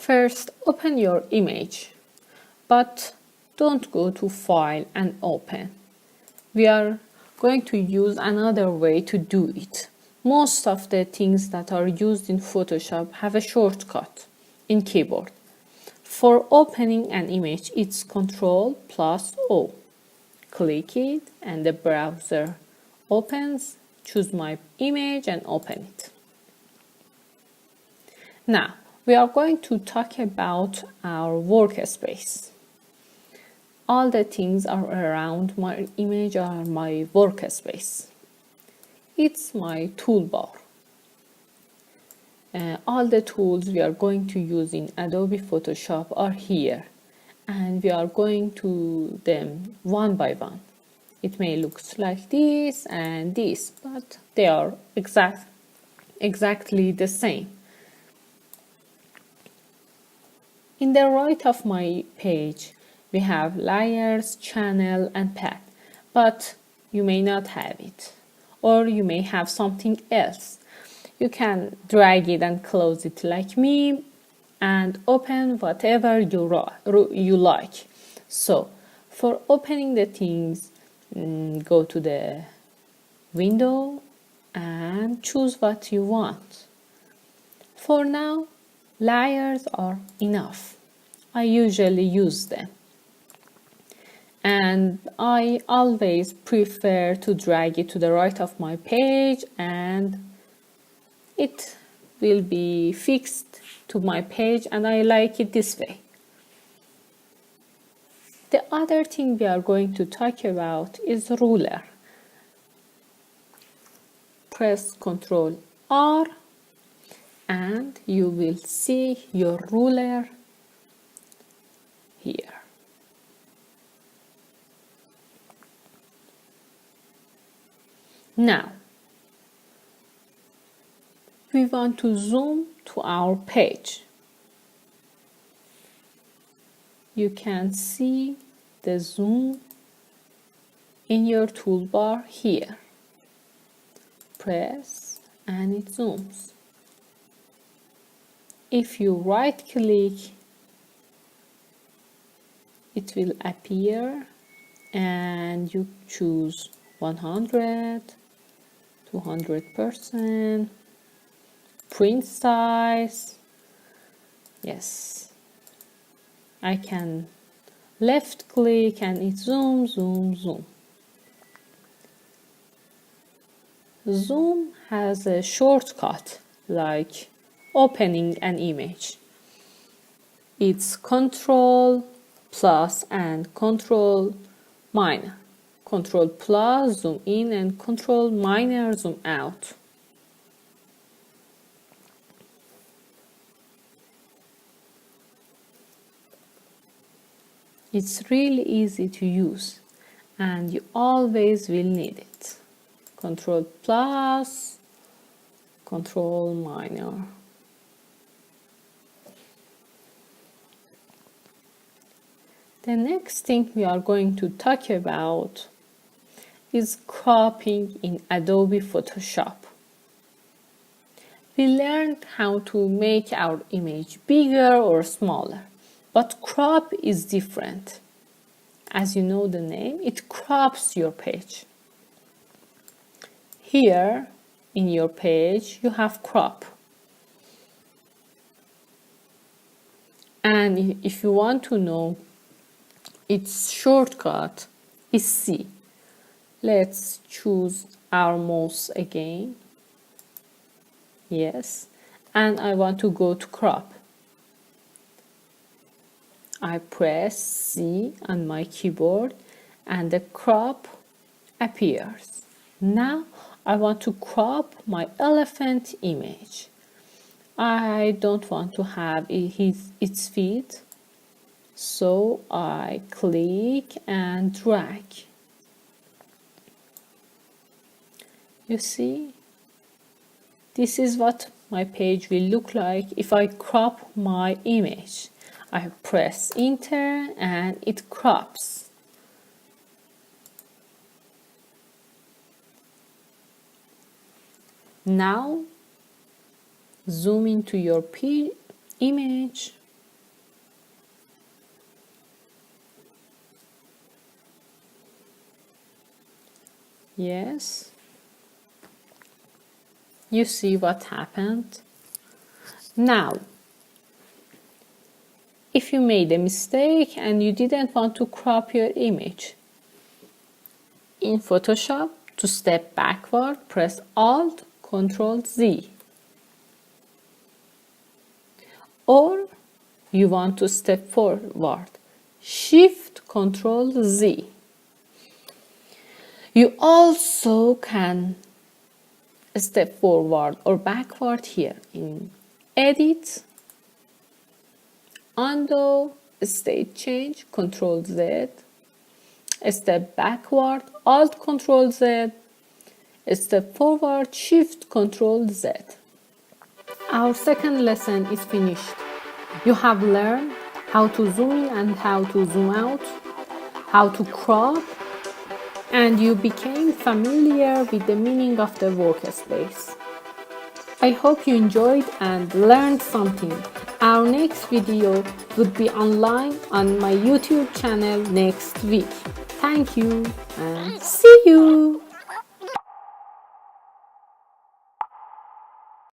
First, open your image, but don't go to File and Open. We are going to use another way to do it. Most of the things that are used in Photoshop have a shortcut in keyboard. For opening an image, it's Ctrl+O. Click it and the browser opens. Choose my image and open it. Now, we are going to talk about our workspace. All the things are around my image are my workspace. It's my toolbar. All the tools we are going to use in Adobe Photoshop are here, and we are going to them one by one. It may look like this and this, but they are exactly the same. In the right of my page, we have layers, channel, and path, but you may not have it, or you may have something else. You can drag it and close it like me, and open whatever you like. So, for opening the things, go to the window and choose what you want. For now, layers are enough. I usually use them. And I always prefer to drag it to the right of my page, and it will be fixed to my page, and I like it this way. The other thing we are going to talk about is ruler. Press Ctrl R and you will see your ruler here. Now, we want to zoom to our page. You can see the zoom in your toolbar here. Press and it zooms. If you right click, it will appear and you choose 100, 200%, print size. Yes, I can left click and it zoom, zoom, zoom. Zoom has a shortcut like opening an image. It's Ctrl plus and Ctrl minor. Ctrl plus zoom in and Ctrl minor zoom out. It's really easy to use and you always will need it. Ctrl plus, Ctrl minor. The next thing we are going to talk about is cropping in Adobe Photoshop. We learned how to make our image bigger or smaller, but crop is different. As you know the name, it crops your page. Here in your page you have crop. And if you want to know its shortcut is C. Let's choose our mouse again. Yes, and I want to go to crop. I press C on my keyboard and the crop appears. Now I want to crop my elephant image. I don't want to have its feet, so I click and drag. You see, this is what my page will look like if I crop my image. I press enter and it crops. Now zoom into your image. Yes. You see what happened? Now, if you made a mistake and you didn't want to crop your image, in Photoshop, to step backward, press Alt, Ctrl Z. Or you want to step forward, Shift, Ctrl Z. You also can step forward or backward here in Edit, Undo, State Change, Ctrl Z, step backward, Alt Ctrl Z, step forward, Shift Ctrl Z. Our second lesson is finished. You have learned how to zoom in and how to zoom out, how to crop, and you became familiar with the meaning of the workspace. I hope you enjoyed and learned something. Our next video would be online on my YouTube channel next week. Thank you and see you!